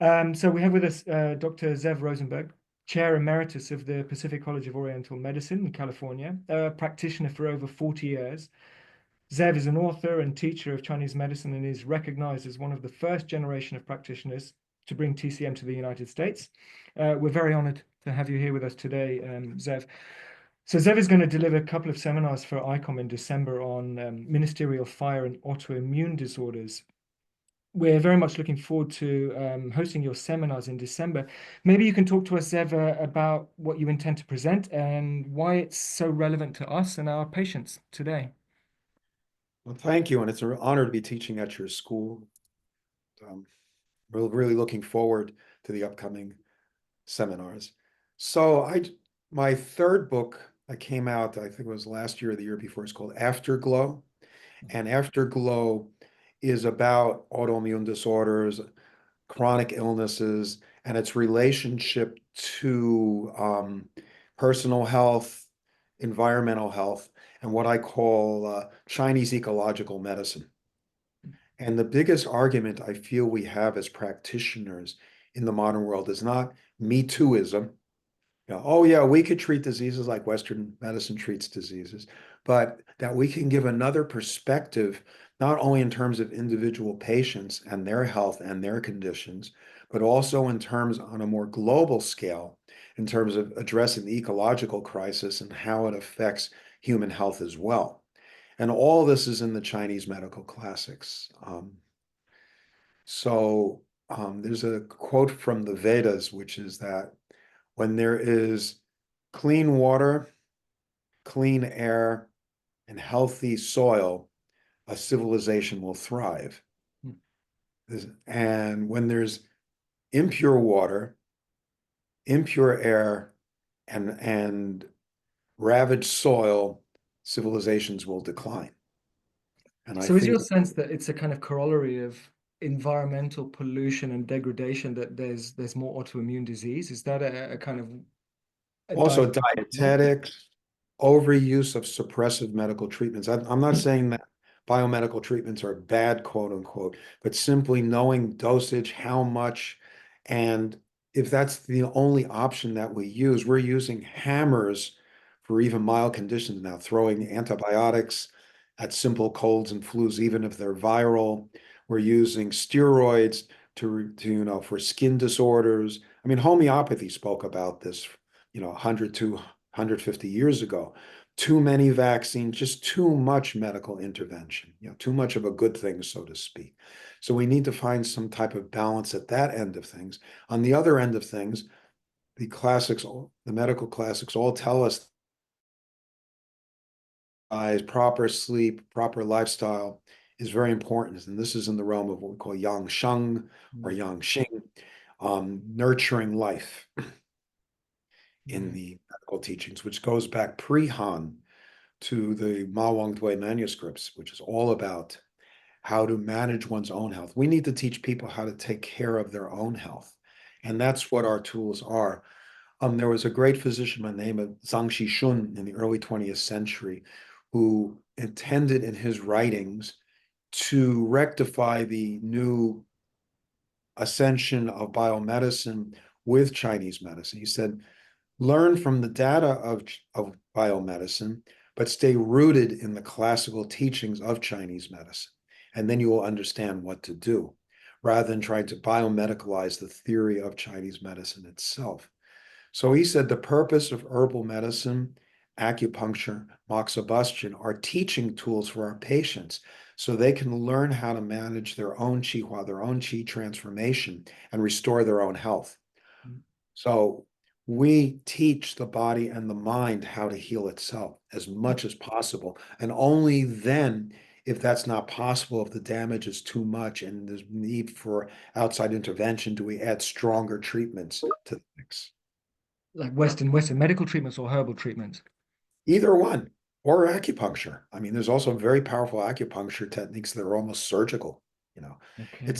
So we have with us Dr. Zev Rosenberg, Chair Emeritus of the Pacific College of Oriental Medicine in California, a practitioner for over 40 years. Zev is an author and teacher of Chinese medicine and is recognized as one of the first generation of practitioners to bring TCM to the United States. We're very honored to have you here with us today, Zev. So Zev is going to deliver a couple of seminars for ICOM in December on ministerial fire and autoimmune disorders. We're very much looking forward to hosting your seminars in December. Maybe you can talk to us, Zev, about what you intend to present and why it's so relevant to us and our patients today. Well, thank you, and it's an honor to be teaching at your school. We're really looking forward to the upcoming seminars. So my third book that came out, I think it was last year or the year before, is called Afterglow. And Afterglow is about autoimmune disorders, chronic illnesses, and its relationship to personal health, environmental health, and what I call Chinese ecological medicine. And the biggest argument I feel we have as practitioners in the modern world is not Me Tooism. Oh yeah, we could treat diseases like Western medicine treats diseases, but that we can give another perspective, not only in terms of individual patients and their health and their conditions, but also in terms on a more global scale, in terms of addressing the ecological crisis and how it affects human health as well. And all this is in the Chinese medical classics. There's a quote from the Vedas, which is that when there is clean water, clean air, and healthy soil, a civilization will thrive. And when there's impure water, impure air, and ravaged soil, civilizations will decline. And I So is think your sense that it's a kind of corollary of environmental pollution and degradation that there's more autoimmune disease? Is that a kind of a also diagnosis? dietetics, overuse of suppressive medical treatments. I'm not saying that biomedical treatments are bad, quote unquote, but simply knowing dosage, how much, and if that's the only option that we use, we're using hammers for even mild conditions now, throwing antibiotics at simple colds and flus, even if they're viral. We're using steroids for skin disorders. I mean, homeopathy spoke about this, 100 to 150 years ago. Too many vaccines, just too much medical intervention, too much of a good thing, so to speak. So we need to find some type of balance at that end of things. On the other end of things, the medical classics all tell us proper sleep, proper lifestyle is very important. And this is in the realm of what we call yang sheng or yang xing, nurturing life in the medical teachings, which goes back pre-Han to the Ma Wangdui manuscripts, which is all about how to manage one's own health. We need to teach people how to take care of their own health. And that's what our tools are. There was a great physician by the name of Zhang Shishun in the early 20th century who intended in his writings to rectify the new ascension of biomedicine with Chinese medicine. He said, learn from the data of biomedicine, but stay rooted in the classical teachings of Chinese medicine. And then you will understand what to do, rather than trying to biomedicalize the theory of Chinese medicine itself. So he said the purpose of herbal medicine, acupuncture, moxibustion are teaching tools for our patients so they can learn how to manage their own qihua, their own qi transformation, and restore their own health. So we teach the body and the mind how to heal itself as much as possible. And only then, if that's not possible, if the damage is too much and there's need for outside intervention, do we add stronger treatments to the mix. Like Western medical treatments or herbal treatments? Either one, or acupuncture. I mean, there's also very powerful acupuncture techniques that are almost surgical. Okay.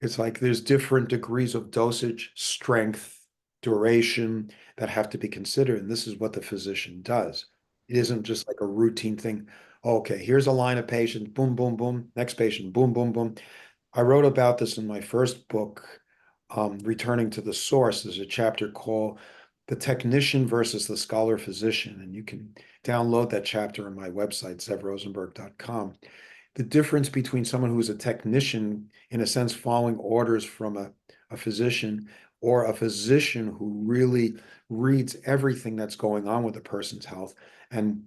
It's like there's different degrees of dosage, strength, duration that have to be considered. And this is what the physician does. It isn't just like a routine thing. Okay, here's a line of patients, boom, boom, boom. Next patient, boom, boom, boom. I wrote about this in my first book, returning to the source, there's a chapter called The Technician versus the Scholar Physician. And you can download that chapter on my website, zevrosenberg.com. The difference between someone who is a technician, in a sense, following orders from a physician, or a physician who really reads everything that's going on with the person's health and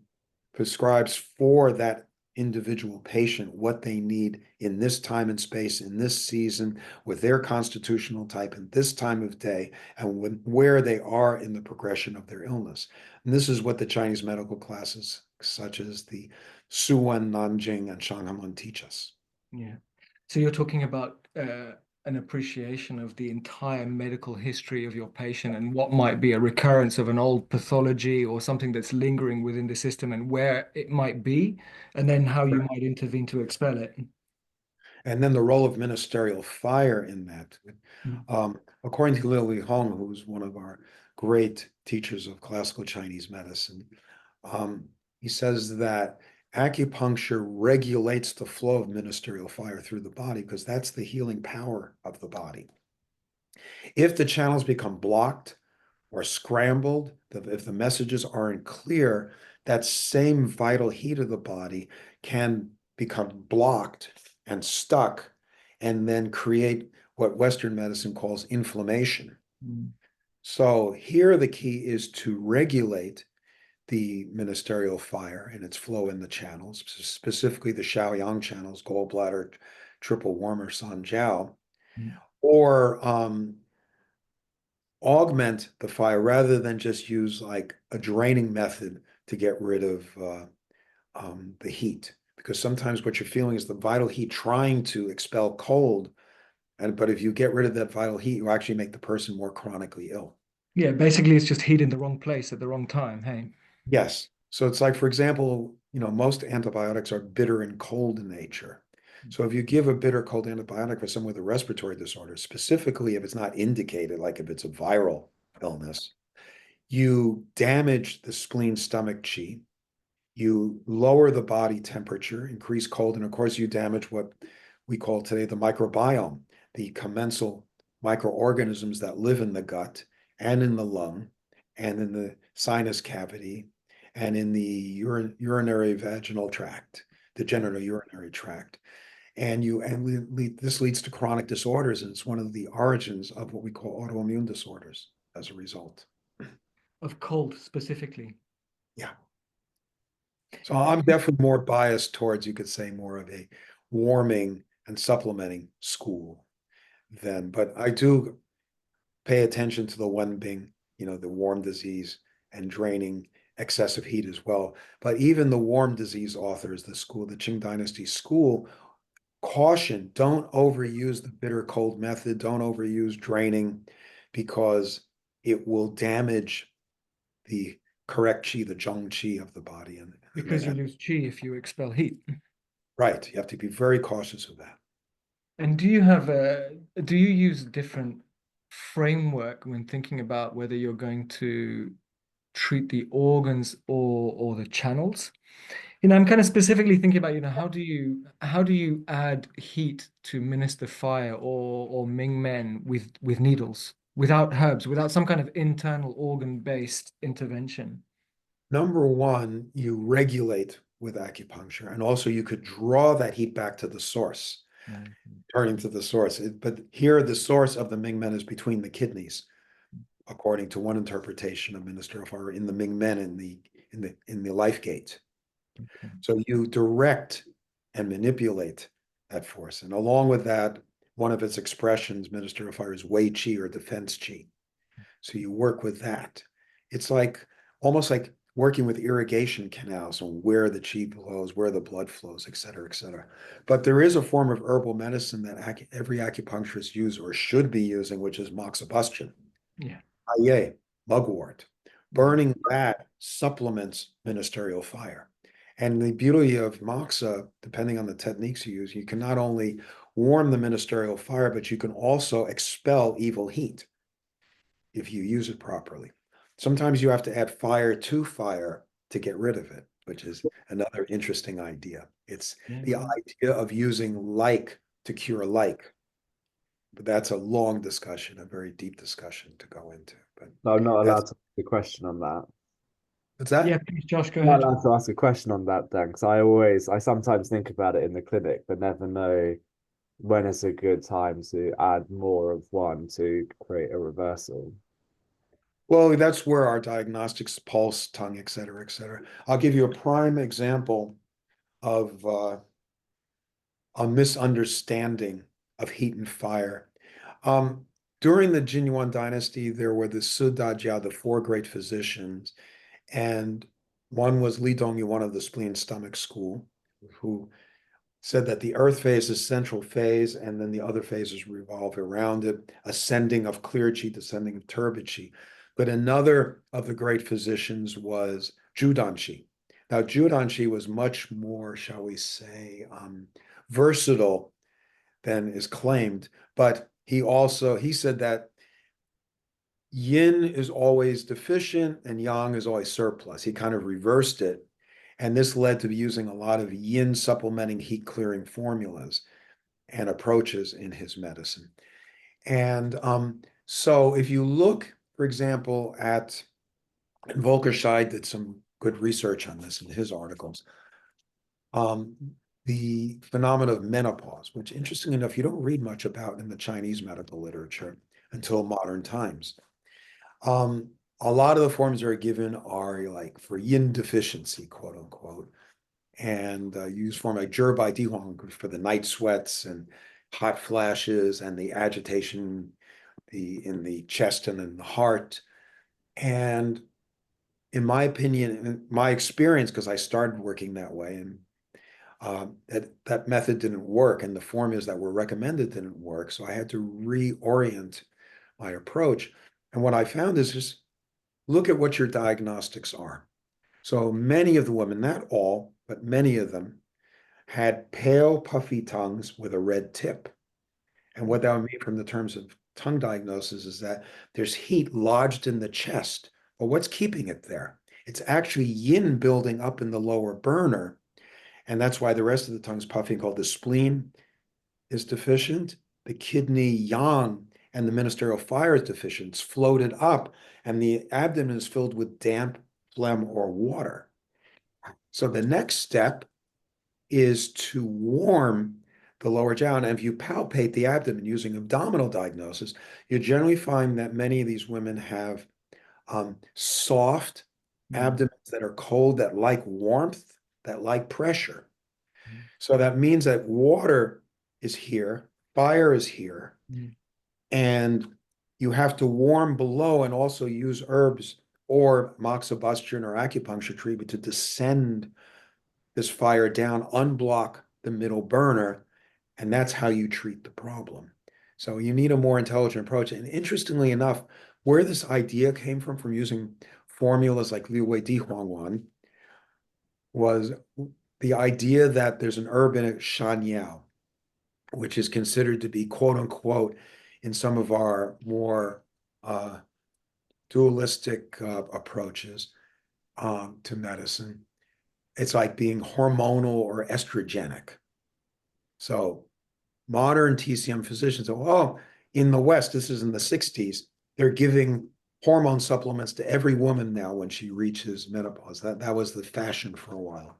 prescribes for that individual patient what they need in this time and space, in this season, with their constitutional type, in this time of day, and where they are in the progression of their illness. And this is what the Chinese medical classes, such as the Suwen, Nanjing, and Shanghaman, teach us. Yeah. So you're talking about an appreciation of the entire medical history of your patient and what might be a recurrence of an old pathology or something that's lingering within the system and where it might be, and then how you might intervene to expel it. And then the role of ministerial fire in that. According to Lily Hong, who's one of our great teachers of classical Chinese medicine, he says that acupuncture regulates the flow of ministerial fire through the body because that's the healing power of the body. If the channels become blocked or scrambled, if the messages aren't clear, that same vital heat of the body can become blocked and stuck and then create what Western medicine calls inflammation. Mm. So here the key is to regulate the ministerial fire and its flow in the channels, specifically the Shaoyang channels, gallbladder, triple warmer, San Jiao, or augment the fire rather than just use like a draining method to get rid of the heat. Because sometimes what you're feeling is the vital heat trying to expel cold, but if you get rid of that vital heat, you actually make the person more chronically ill. Yeah, basically it's just heat in the wrong place at the wrong time. Hey. Yes. So it's like, for example, most antibiotics are bitter and cold in nature. So if you give a bitter cold antibiotic for someone with a respiratory disorder, specifically if it's not indicated, like if it's a viral illness, you damage the spleen stomach qi, you lower the body temperature, increase cold, and of course you damage what we call today the microbiome, the commensal microorganisms that live in the gut and in the lung and in the sinus cavity and in the urinary vaginal tract, the genitourinary tract. And this leads to chronic disorders, and it's one of the origins of what we call autoimmune disorders as a result. Of cold specifically. Yeah. So I'm definitely more biased towards, you could say, more of a warming and supplementing school but I do pay attention to the Wenbing, the warm disease and draining excessive heat as well. But even the warm disease authors, the Qing Dynasty school, caution, don't overuse the bitter cold method, don't overuse draining because it will damage the correct qi, the zhong qi of the body. Because you lose qi if you expel heat. Right. You have to be very cautious of that. And do you use different framework when thinking about whether you're going to treat the organs or the channels? I'm kind of specifically thinking about, how do you add heat to minister fire or Ming Men with needles, without herbs, without some kind of internal organ-based intervention? Number one, you regulate with acupuncture, and also you could draw that heat back to the source, turning to the source. But here, the source of the Ming Men is between the kidneys, according to one interpretation of ministerial fire in the Ming Men in the life gate. Okay. So you direct and manipulate that force, and along with that, one of its expressions, ministerial fire, is Wei Qi or defense Qi. So you work with that. It's like almost like working with irrigation canals on where the qi flows, where the blood flows, et cetera, et cetera. But there is a form of herbal medicine that every acupuncturist uses or should be using, which is moxibustion. Yeah. Aye, mugwort. Burning that supplements ministerial fire. And the beauty of moxa, depending on the techniques you use, you can not only warm the ministerial fire, but you can also expel evil heat if you use it properly. Sometimes you have to add fire to fire to get rid of it, which is another interesting idea. It's the idea of using like to cure like. But that's a long discussion, a very deep discussion to go into. But I'm not that's allowed to ask a question on that. what's Yeah, that? please, Josh, go I'm not ahead. allowed to ask a question on that then, because I sometimes think about it in the clinic, but never know when is a good time to add more of one to create a reversal. Well, that's where our diagnostics, pulse, tongue, et cetera, et cetera. I'll give you a prime example of a misunderstanding of heat and fire. Um, During the Jin Yuan dynasty, there were the Sudajia, the four great physicians, and one was Li Dongyu, one of the spleen stomach school, who said that the earth phase is central phase, and then the other phases revolve around it, ascending of clear qi, descending of turbid qi. But another of the great physicians was Judanshi. Now, Judanshi was much more, shall we say, versatile than is claimed, but he said that yin is always deficient and yang is always surplus. He kind of reversed it. And this led to using a lot of yin supplementing heat clearing formulas and approaches in his medicine. And so if you look, for example, at Volker Scheid did some good research on this in his articles. The phenomena of menopause, which interestingly enough, you don't read much about in the Chinese medical literature until modern times. A lot of the forms that are given are like for yin deficiency, quote unquote, and use form like Zhibai Dihuang for the night sweats and hot flashes and the agitation in the chest and in the heart. And in my opinion, in my experience, because I started working that way, and that method didn't work, and the formulas that were recommended didn't work, so I had to reorient my approach. And what I found is just look at what your diagnostics are. So many of the women, not all, but many of them, had pale, puffy tongues with a red tip. And what that would mean from the terms of tongue diagnosis is that there's heat lodged in the chest. Well, what's keeping it there? It's actually yin building up in the lower burner. And that's why the rest of the tongue's puffy, called the spleen, is deficient. The kidney yang and the ministerial fire is deficient. It's floated up, and the abdomen is filled with damp phlegm or water. So the next step is to warm the lower jiao. And if you palpate the abdomen using abdominal diagnosis, you generally find that many of these women have soft abdomens that are cold, that like warmth, that like pressure. So that means that water is here, fire is here, and you have to warm below and also use herbs or moxibustion or acupuncture treatment to descend this fire down, unblock the middle burner, and that's how you treat the problem. So you need a more intelligent approach. And interestingly enough, where this idea came from using formulas like Liu Wei Di Huang Wan, was the idea that there's an herb in it, shan yao, which is considered to be quote unquote in some of our more dualistic approaches to medicine. It's like being hormonal or estrogenic. So modern TCM physicians say, oh, in the West, this is in the 60s, they're giving hormone supplements to every woman now when she reaches menopause. That was the fashion for a while.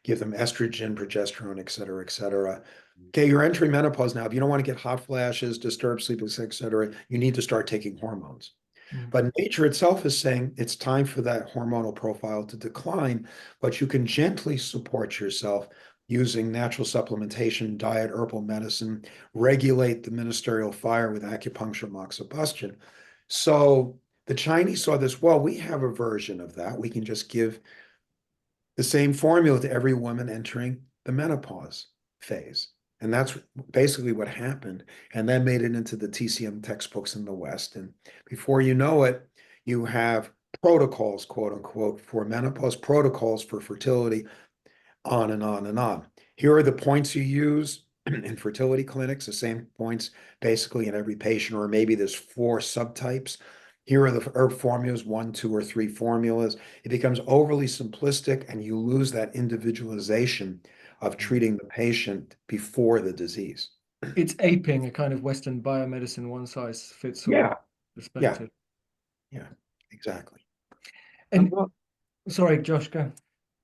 Give them estrogen, progesterone, et cetera, et cetera. Okay, you're entering menopause now. If you don't want to get hot flashes, disturbed sleep, et cetera, you need to start taking hormones. But nature itself is saying it's time for that hormonal profile to decline, but you can gently support yourself using natural supplementation, diet, herbal medicine, regulate the ministerial fire with acupuncture, moxibustion. So the Chinese saw this, well, we have a version of that. We can just give the same formula to every woman entering the menopause phase. And that's basically what happened. And that made it into the TCM textbooks in the West. And before you know it, you have protocols, quote unquote, for menopause, protocols for fertility, on and on and on. Here are the points you use in fertility clinics, the same points basically in every patient, or maybe there's 4 subtypes. Here are the herb formulas, 1, 2, or 3 formulas. It becomes overly simplistic and you lose that individualization of treating the patient before the disease. It's aping a kind of Western biomedicine one size fits all Yeah, perspective. yeah, exactly. And And sorry, Josh, go.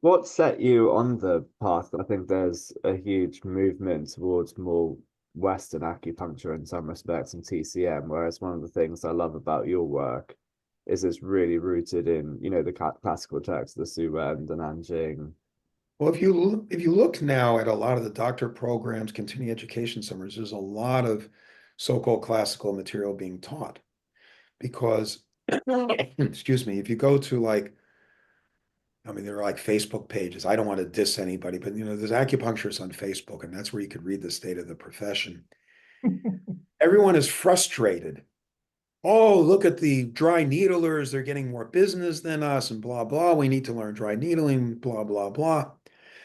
what set you on the path? I think there's a huge movement towards more Western acupuncture in some respects and TCM, whereas one of the things I love about your work is it's really rooted in, the classical texts, the Su Wen, the Nanjing. Well, if you look now at a lot of the doctor programs, continuing education summers, there's a lot of so-called classical material being taught because, excuse me, if you go to like, I mean, there are like Facebook pages. I don't want to diss anybody, but there's acupuncturists on Facebook, and that's where you could read the state of the profession. Everyone is frustrated. Oh, look at the dry needlers. They're getting more business than us and blah, blah. We need to learn dry needling, blah, blah, blah.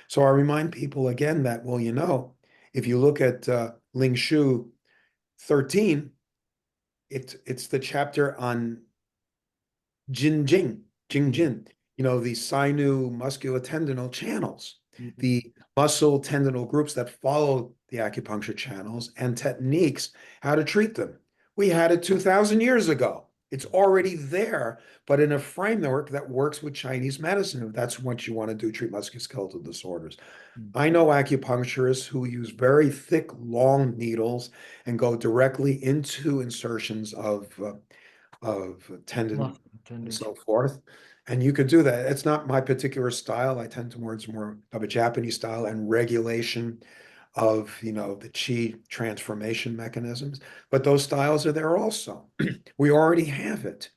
So I remind people again that, well, if you look at Ling Shu 13, it's the chapter on Jin Jing, Jing Jin, the sinu musculotendinal channels, the muscle tendinal groups that follow the acupuncture channels and techniques, how to treat them. We had it 2,000 years ago. It's already there, but in a framework that works with Chinese medicine, if that's what you want to do, treat musculoskeletal disorders. I know acupuncturists who use very thick, long needles and go directly into insertions of tendon Muscle and tendons. so forth. And you could do that. It's not my particular style. I tend towards more of a Japanese style and regulation of, the chi transformation mechanisms. But those styles are there also. We already have it.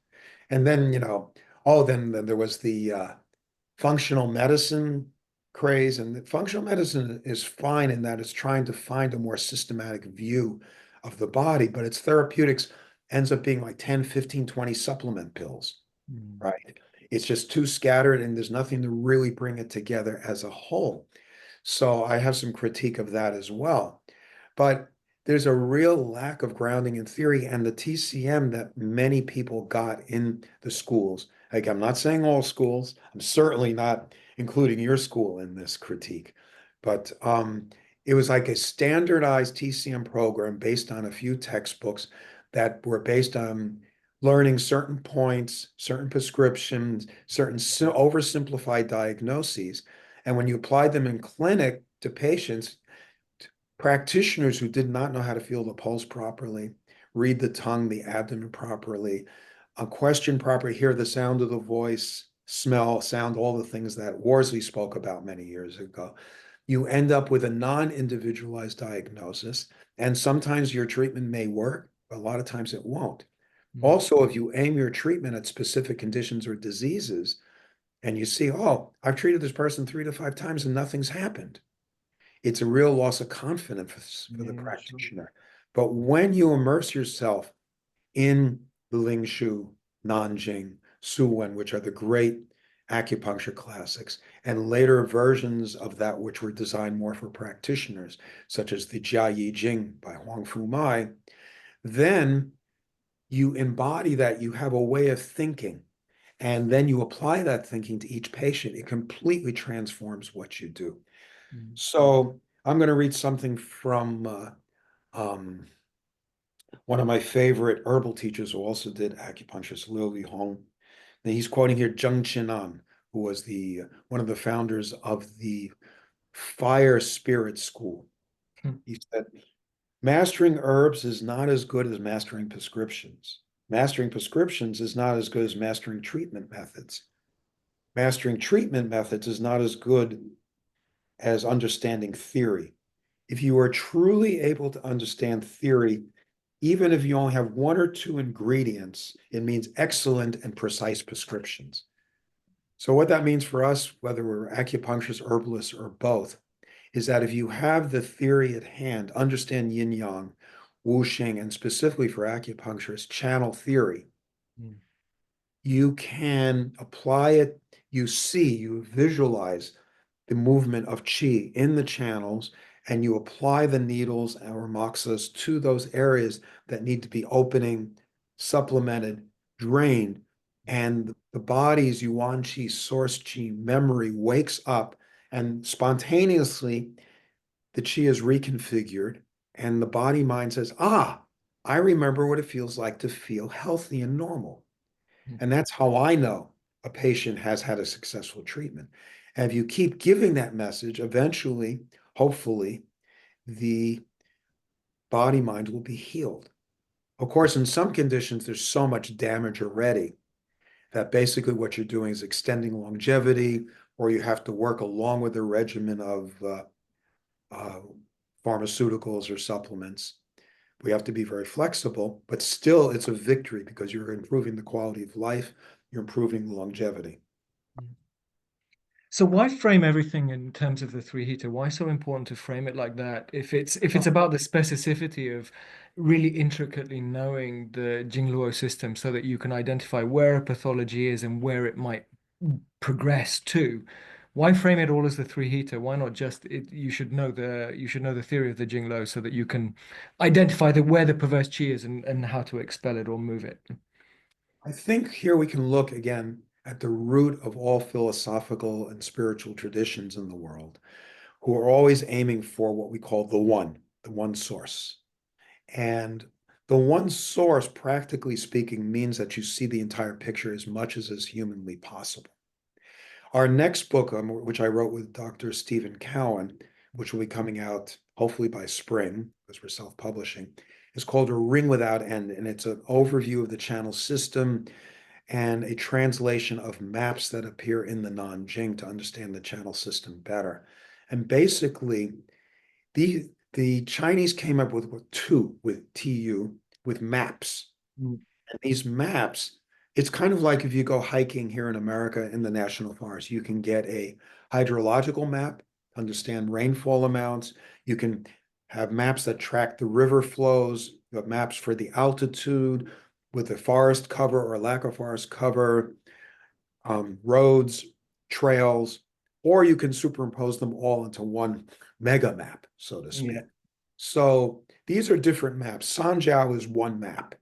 And then, then there was the functional medicine craze. And the functional medicine is fine in that it's trying to find a more systematic view of the body, but its therapeutics ends up being like 10, 15, 20 supplement pills, right? It's just too scattered and there's nothing to really bring it together as a whole. So I have some critique of that as well. But there's a real lack of grounding in theory, and the TCM that many people got in the schools. Like, I'm not saying all schools, I'm certainly not including your school in this critique, but it was like a standardized TCM program based on a few textbooks that were based on learning certain points, certain prescriptions, certain oversimplified diagnoses. And when you applied them in clinic to patients, practitioners who did not know how to feel the pulse properly, read the tongue, the abdomen properly, question properly, hear the sound of the voice, smell, sound, all the things that Worsley spoke about many years ago, you end up with a non-individualized diagnosis. And sometimes your treatment may work, but a lot of times it won't. Also, if you aim your treatment at specific conditions or diseases, and you see, oh, I've treated this person 3 to 5 times and nothing's happened, it's a real loss of confidence for the Yeah, sure. practitioner. But when you immerse yourself in the Ling Shu, Nanjing, Su Wen, which are the great acupuncture classics, and later versions of that which were designed more for practitioners, such as the Jia Yi Jing by Huang Fu Mai, then you embody that, you have a way of thinking, and then you apply that thinking to each patient. It completely transforms what you do. So I'm going to read something from one of my favorite herbal teachers who also did acupuncture, Liu Li Hong. And he's quoting here Zheng Qinan, who was the one of the founders of the fire spirit school. He said, mastering herbs is not as good as mastering prescriptions. Mastering prescriptions is not as good as mastering treatment methods. Mastering treatment methods is not as good as understanding theory. If you are truly able to understand theory, even if you only have 1 or 2 ingredients, it means excellent and precise prescriptions. So what that means for us, whether we're acupuncturists, herbalists, or both, is that if you have the theory at hand, understand yin yang, wuxing, and specifically for acupuncturists, channel theory, you can apply it, you visualize the movement of qi in the channels, and you apply the needles or moxas to those areas that need to be opening, supplemented, drained, and the body's yuan qi, source qi memory wakes up, and spontaneously the qi is reconfigured, And the body mind says, ah, I remember what it feels like to feel healthy and normal. And that's how I know a patient has had a successful treatment. And if you keep giving that message, eventually, hopefully, the body mind will be healed. Of course, in some conditions, there's so much damage already that basically what you're doing is extending longevity, or you have to work along with a regimen of pharmaceuticals or supplements. We have to be very flexible, but still it's a victory because you're improving the quality of life, you're improving the longevity. So why frame everything in terms of the three heater? Why so important to frame it like that? If it's about the specificity of really intricately knowing the Jingluo system so that you can identify where a pathology is and where it might progress to, why frame it all as the three heater? Why not just you should know the theory of the Jingluo so that you can identify where the perverse chi is and how to expel it or move it. I think here we can look again at the root of all philosophical and spiritual traditions in the world, who are always aiming for what we call the one source. And the one source, practically speaking, means that you see the entire picture as much as is humanly possible. Our next book, which I wrote with Dr. Stephen Cowan, which will be coming out hopefully by spring, because we're self-publishing, is called A Ring Without End. And it's an overview of the channel system and a translation of maps that appear in the Nanjing to understand the channel system better. And basically, the Chinese came up with TU, with maps. Mm. And these maps, it's kind of like if you go hiking here in America in the national forest, you can get a hydrological map, understand rainfall amounts. You can have maps that track the river flows. You have maps for the altitude with the forest cover or lack of forest cover, roads, trails, or you can superimpose them all into one mega map, so to speak. Yeah. So these are different maps. Sanjiao is one map.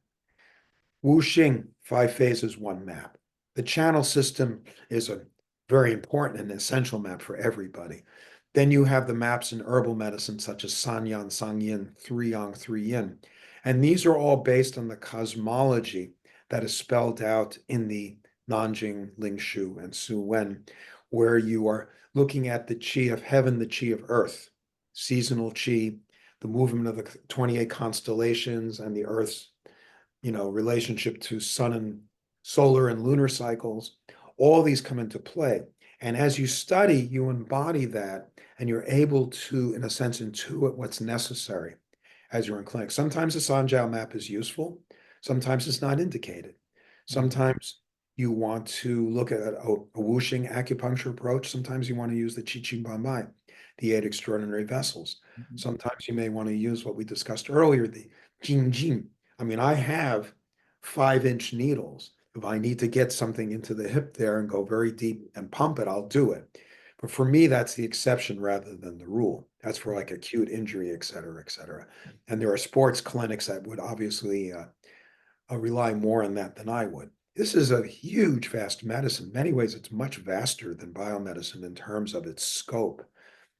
Wuxing, 5 phases, one map. The channel system is a very important and essential map for everybody. Then you have the maps in herbal medicine, such as Sanyan, Sangyin, Three Yang, Three Yin. And these are all based on the cosmology that is spelled out in the Nanjing, Lingshu, and Su Wen, where you are looking at the qi of heaven, the qi of earth, seasonal qi, the movement of the 28 constellations and the earth's relationship to sun and solar and lunar cycles. All these come into play. And as you study, you embody that and you're able to, in a sense, intuit what's necessary as you're in clinic. Sometimes the Sanjiao map is useful. Sometimes it's not indicated. Sometimes you want to look at a Wuxing acupuncture approach. Sometimes you want to use the Qi Qing Ban Bai, the 8 extraordinary vessels. Sometimes you may want to use what we discussed earlier, the Jing Jing. I mean, I have 5-inch needles. If I need to get something into the hip there and go very deep and pump it, I'll do it. But for me, that's the exception rather than the rule. That's for like acute injury, et cetera, et cetera. And there are sports clinics that would obviously rely more on that than I would. This is a huge, vast medicine. In many ways, it's much vaster than biomedicine in terms of its scope.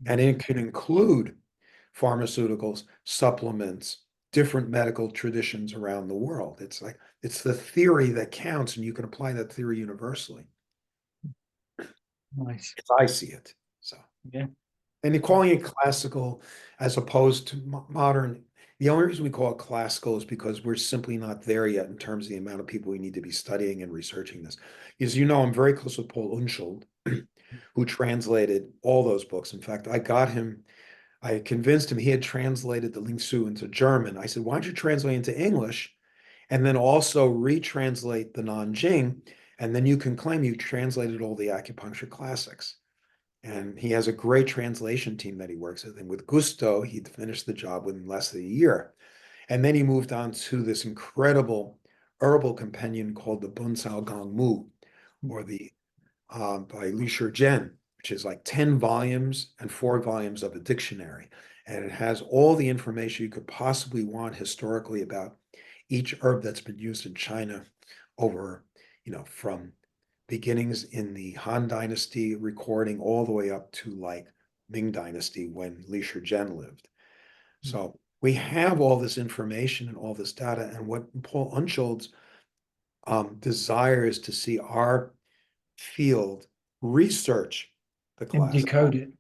And it can include pharmaceuticals, supplements, different medical traditions around the world. It's like, it's the theory that counts, and you can apply that theory universally. Nice. As I see it. So, Yeah. and calling it classical as opposed to modern, the only reason we call it classical is because we're simply not there yet in terms of the amount of people we need to be studying and researching this. As you know, I'm very close with Paul Unschuld, who translated all those books. In fact, I convinced him he had translated the Lingsu into German. I said, why don't you translate into English and then also retranslate the Nanjing, and then you can claim you translated all the acupuncture classics. And he has a great translation team that he works with. And with gusto, he finished the job within less than a year. And then he moved on to this incredible herbal compendium called the Bunsao Gong Mu, or the by Li Shizhen, which is like 10 volumes and 4 volumes of a dictionary. And it has all the information you could possibly want historically about each herb that's been used in China over, from beginnings in the Han Dynasty recording all the way up to like Ming Dynasty when Li Shizhen lived. So we have all this information and all this data, and what Paul Unschuld's desire is to see our field research the And class decode it.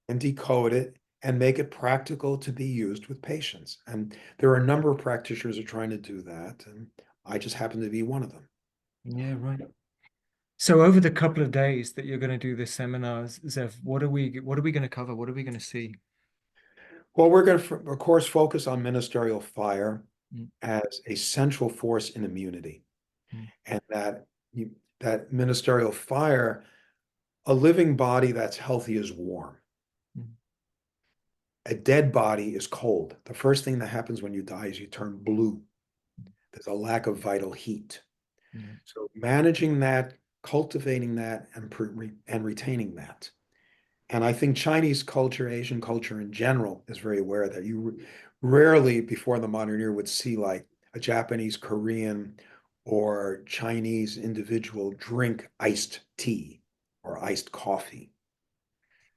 and decode it and make it practical to be used with patients. And there are a number of practitioners who are trying to do that, and I just happen to be one of them. Yeah, right. So over the couple of days that you're going to do this seminars, Zev, what are we going to cover? What are we going to see? Well, we're going to, of course, focus on ministerial fire Mm. as a central force in immunity, Mm. and that ministerial fire, a living body that's healthy is warm. Mm. A dead body is cold. The first thing that happens when you die is you turn blue. There's a lack of vital heat. Mm. So managing that, cultivating that, and retaining that. And I think Chinese culture, Asian culture in general, is very aware that you rarely before the modern era would see like a Japanese, Korean, or Chinese individual drink iced tea or iced coffee,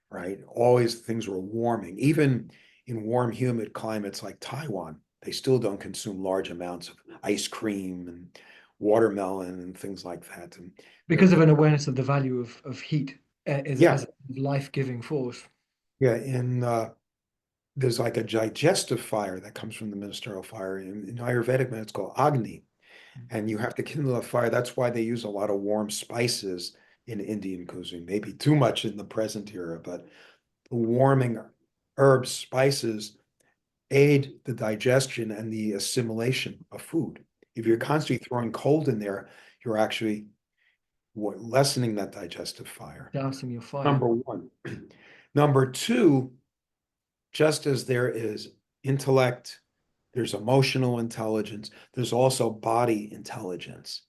right? Always things were warming. Even in warm, humid climates like Taiwan, they still don't consume large amounts of ice cream and watermelon and things like that. And Because of an awareness of the value of heat yeah, as a life-giving force. yeah. There's like a digestive fire that comes from the ministerial fire. In Ayurvedic, it's called Agni, and you have to kindle a fire. That's why they use a lot of warm spices in Indian cuisine. Maybe too much in the present era, but warming herbs, spices aid the digestion and the assimilation of food. If you're constantly throwing cold in there, you're actually lessening that digestive fire. Dousing your fire. Number one. Number two, just as there is intellect, there's emotional intelligence, there's also body intelligence.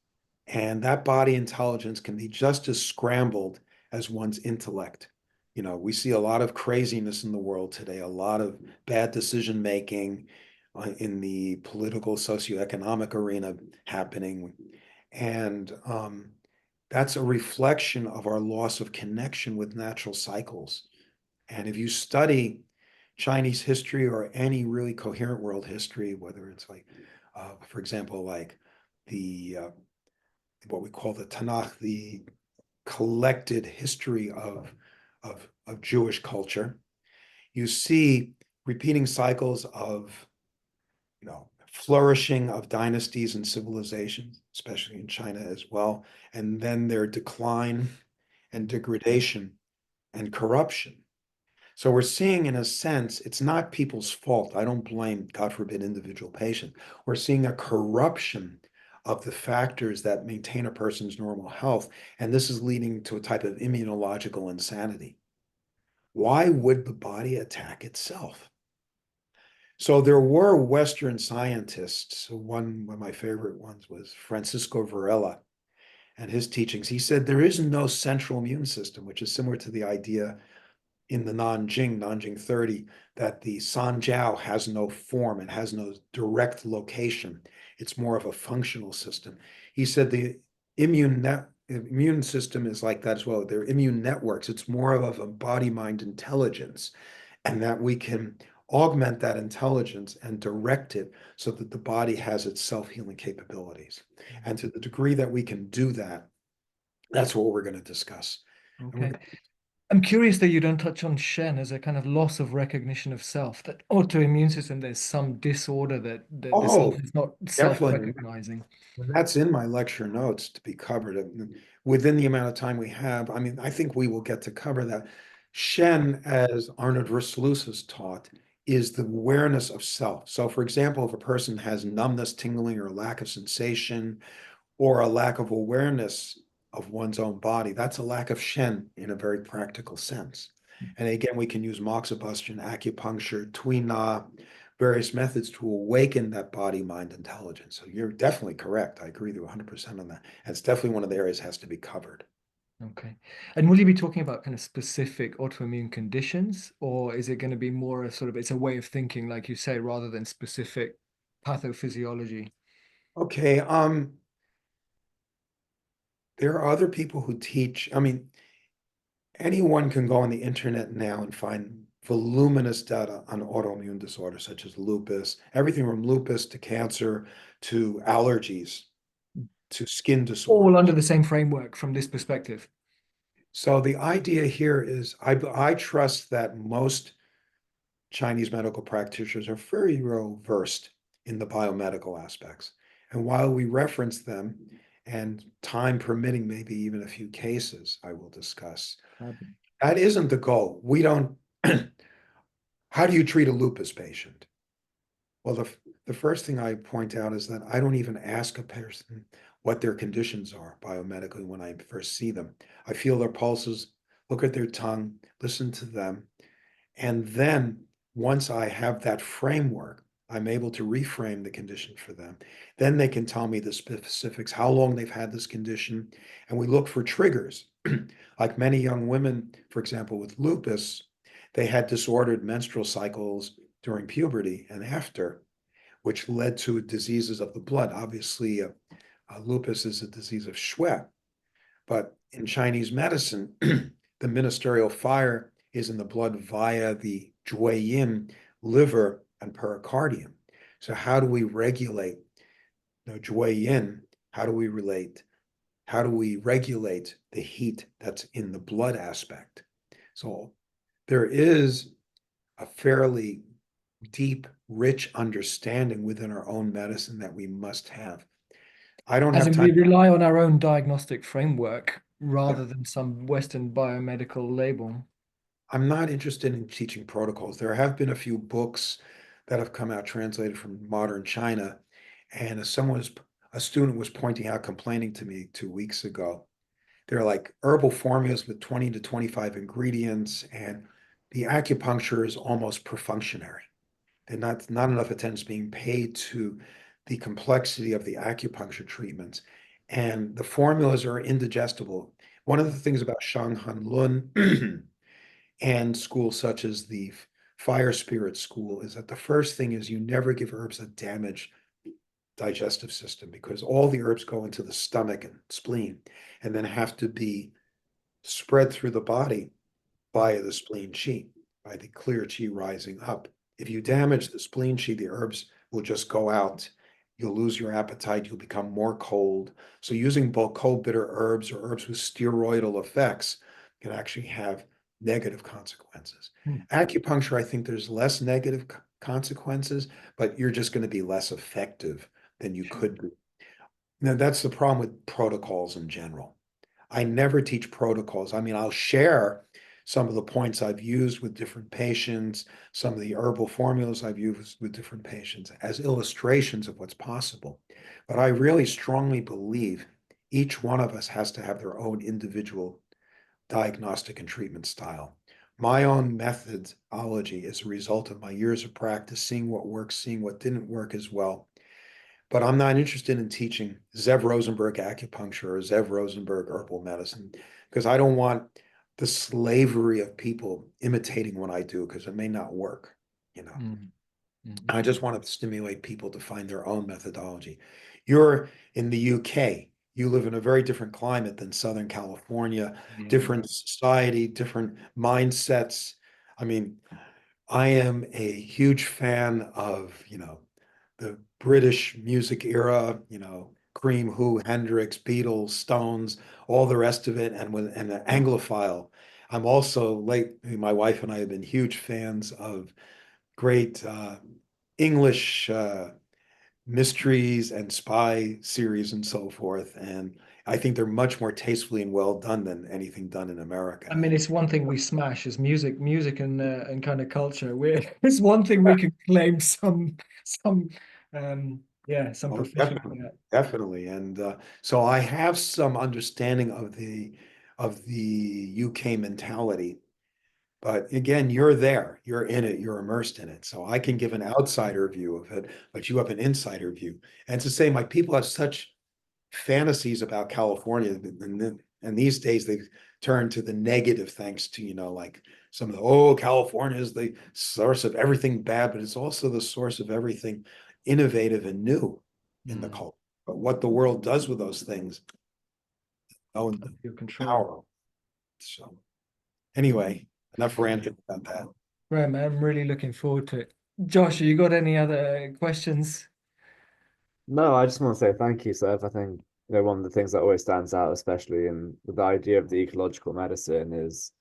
And that body intelligence can be just as scrambled as one's intellect. You know, we see a lot of craziness in the world today, a lot of bad decision making in the political, socioeconomic arena happening. And that's a reflection of our loss of connection with natural cycles. And if you study Chinese history or any really coherent world history, whether it's like, for example, like the what we call the Tanakh, the collected history of Jewish culture, you see repeating cycles of flourishing of dynasties and civilizations, especially in China as well, and then their decline and degradation and corruption. So we're seeing, in a sense, it's not people's fault. I don't blame, God forbid, individual patients. We're seeing a corruption of the factors that maintain a person's normal health. And this is leading to a type of immunological insanity. Why would the body attack itself? So there were Western scientists. One of my favorite ones was Francisco Varela and his teachings. He said there is no central immune system, which is similar to the idea in the Nanjing 30, that the Sanjiao has no form and has no direct location. It's more of a functional system. He said the immune system is like that as well. They're immune networks. It's more of a body-mind intelligence, and that we can augment that intelligence and direct it so that the body has its self-healing capabilities. And to the degree that we can do that, that's what we're going to discuss. Okay. I'm curious that you don't touch on Shen as a kind of loss of recognition of self, that autoimmune system, there's some disorder that the self is not definitely. self-recognizing. That's in my lecture notes to be covered within the amount of time we have. I mean, I think we will get to cover that. Shen, as Arnold Versluis has taught, is the awareness of self. So, for example, if a person has numbness, tingling, or lack of sensation, or a lack of awareness of one's own body, that's a lack of Shen in a very practical sense. And again, we can use moxibustion, acupuncture, Tui Na, various methods to awaken that body-mind intelligence. So you're definitely correct. I agree with you 100% on that. And it's definitely one of the areas that has to be covered. Okay. And will you be talking about kind of specific autoimmune conditions, or is it going to be more a sort of, it's a way of thinking, like you say, rather than specific pathophysiology? Okay. There are other people who teach. I mean, anyone can go on the internet now and find voluminous data on autoimmune disorders such as lupus, everything from lupus to cancer to allergies to skin disorders. All under the same framework from this perspective. So the idea here is I trust that most Chinese medical practitioners are very well versed in the biomedical aspects. And while we reference them, and time permitting, maybe even a few cases I will discuss, that isn't the goal. We don't, how do you treat a lupus patient? Well, the first thing I point out is that I don't even ask a person what their conditions are biomedically when I first see them. I feel their pulses, look at their tongue, listen to them. And then once I have that framework, I'm able to reframe the condition for them. Then they can tell me the specifics, how long they've had this condition. And we look for triggers. Like many young women, for example, with lupus, they had disordered menstrual cycles during puberty and after, which led to diseases of the blood. Obviously, lupus is a disease of Schweb. But in Chinese medicine, the ministerial fire is in the blood via the Jueyin, liver, and pericardium. So how do we regulate Jueyin? How do we regulate the heat that's in the blood aspect? So there is a fairly deep, rich understanding within our own medicine that we must have. I don't As have in, we time. rely on our own diagnostic framework rather than some Western biomedical label. I'm not interested in teaching protocols. There have been a few books that have come out translated from modern China, and a student was pointing out, complaining to me 2 weeks ago. They're like herbal formulas with 20 to 25 ingredients, and the acupuncture is almost perfunctionary. And not enough attention is being paid to the complexity of the acupuncture treatments. And the formulas are indigestible. One of the things about Shanghan Lun and schools such as the Fire Spirit School is that the first thing is you never give herbs that damage digestive system, because all the herbs go into the stomach and spleen and then have to be spread through the body via the spleen qi, by the clear qi rising up. If you damage the spleen qi, the herbs will just go out. You'll lose your appetite. You'll become more cold. So using both cold bitter herbs or herbs with steroidal effects can actually have negative consequences. Acupuncture, I think there's less negative consequences, but you're just going to be less effective than you could be. Now, that's the problem with protocols in general. I never teach protocols. I mean, I'll share some of the points I've used with different patients, some of the herbal formulas I've used with different patients as illustrations of what's possible. But I really strongly believe each one of us has to have their own individual diagnostic and treatment style. My own methodology is a result of my years of practice, seeing what works, seeing what didn't work as well. But I'm not interested in teaching Zev Rosenberg acupuncture or Zev Rosenberg herbal medicine, because I don't want the slavery of people imitating what I do, because it may not work, I just want to stimulate people to find their own methodology. You're in the UK. You live in a very different climate than Southern California, different society, different mindsets. I mean, I am a huge fan of, the British music era, Cream, Who, Hendrix, Beatles, Stones, all the rest of it, and an Anglophile. I'm also my wife and I have been huge fans of great English mysteries and spy series and so forth. And I think they're much more tastefully and well done than anything done in America. I mean, it's one thing we smash is music and kind of culture. It's one thing we can claim some proficiency at. Definitely. And so I have some understanding of the UK mentality. But again, you're there, you're in it, you're immersed in it. So I can give an outsider view of it, but you have an insider view. And to say my people have such fantasies about California, and these days they've turned to the negative, thanks to, like some of California is the source of everything bad, but it's also the source of everything innovative and new in the culture. But what the world does with those things, Your control. power. So anyway, enough ranting about that. Right, man. I'm really looking forward to it. Josh, you got any other questions? No, I just want to say thank you, Seth. I think one of the things that always stands out, especially in with the idea of the ecological medicine, is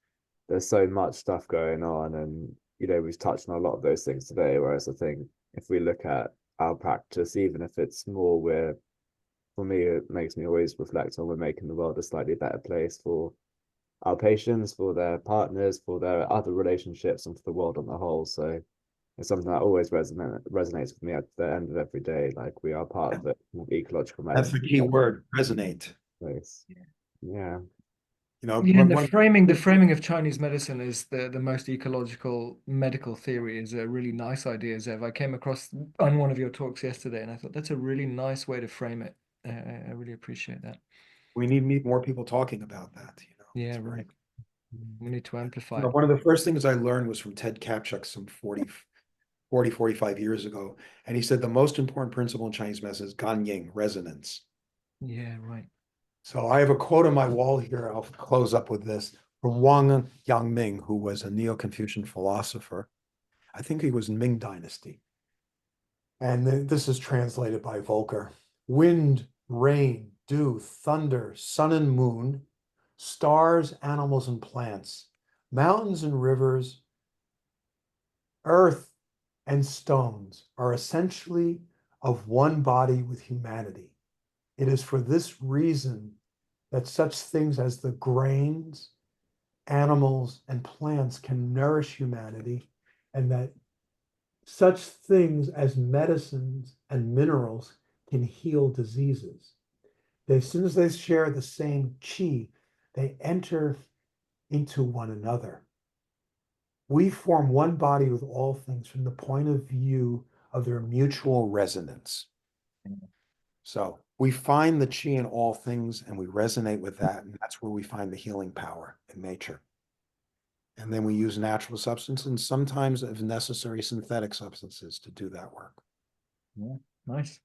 there's so much stuff going on, and we've touched on a lot of those things today. Whereas I think if we look at our practice, even if it's small, for me, it makes me always reflect on we're making the world a slightly better place for our patients, for their partners, for their other relationships, and for the world on the whole. So it's something that always resonates with me at the end of every day. Like we are part of the ecological That's medicine the key word, resonate. place. Yeah. Yeah, When, the framing of Chinese medicine is the most ecological medical theory is a really nice idea, Zev. I came across on one of your talks yesterday, and I thought that's a really nice way to frame it. I really appreciate that. we need more people talking about that, Yeah, It's very- right. We need to amplify it. One of the first things I learned was from Ted Kapchuk some 45 years ago. And he said the most important principle in Chinese medicine is Ganying, resonance. Yeah, right. So I have a quote on my wall here. I'll close up with this from Wang Yangming, who was a Neo-Confucian philosopher. I think he was in Ming Dynasty. And this is translated by Volcker. Wind, rain, dew, thunder, sun and moon, stars, animals, and plants, mountains and rivers, earth and stones are essentially of one body with humanity. It is for this reason that such things as the grains, animals, and plants can nourish humanity, and that such things as medicines and minerals can heal diseases. As soon as they share the same chi, they enter into one another. We form one body with all things from the point of view of their mutual resonance. So we find the chi in all things and we resonate with that. And that's where we find the healing power in nature. And then we use natural substances and sometimes, if necessary, synthetic substances to do that work. Yeah, nice.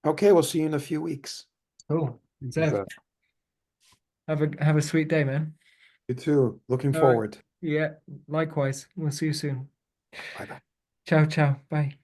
Okay, we'll see you in a few weeks. Cool. So, Zev, have a sweet day, man. You too. Looking All right. forward. Yeah, likewise. We'll see you soon. Bye bye. Ciao, ciao. Bye.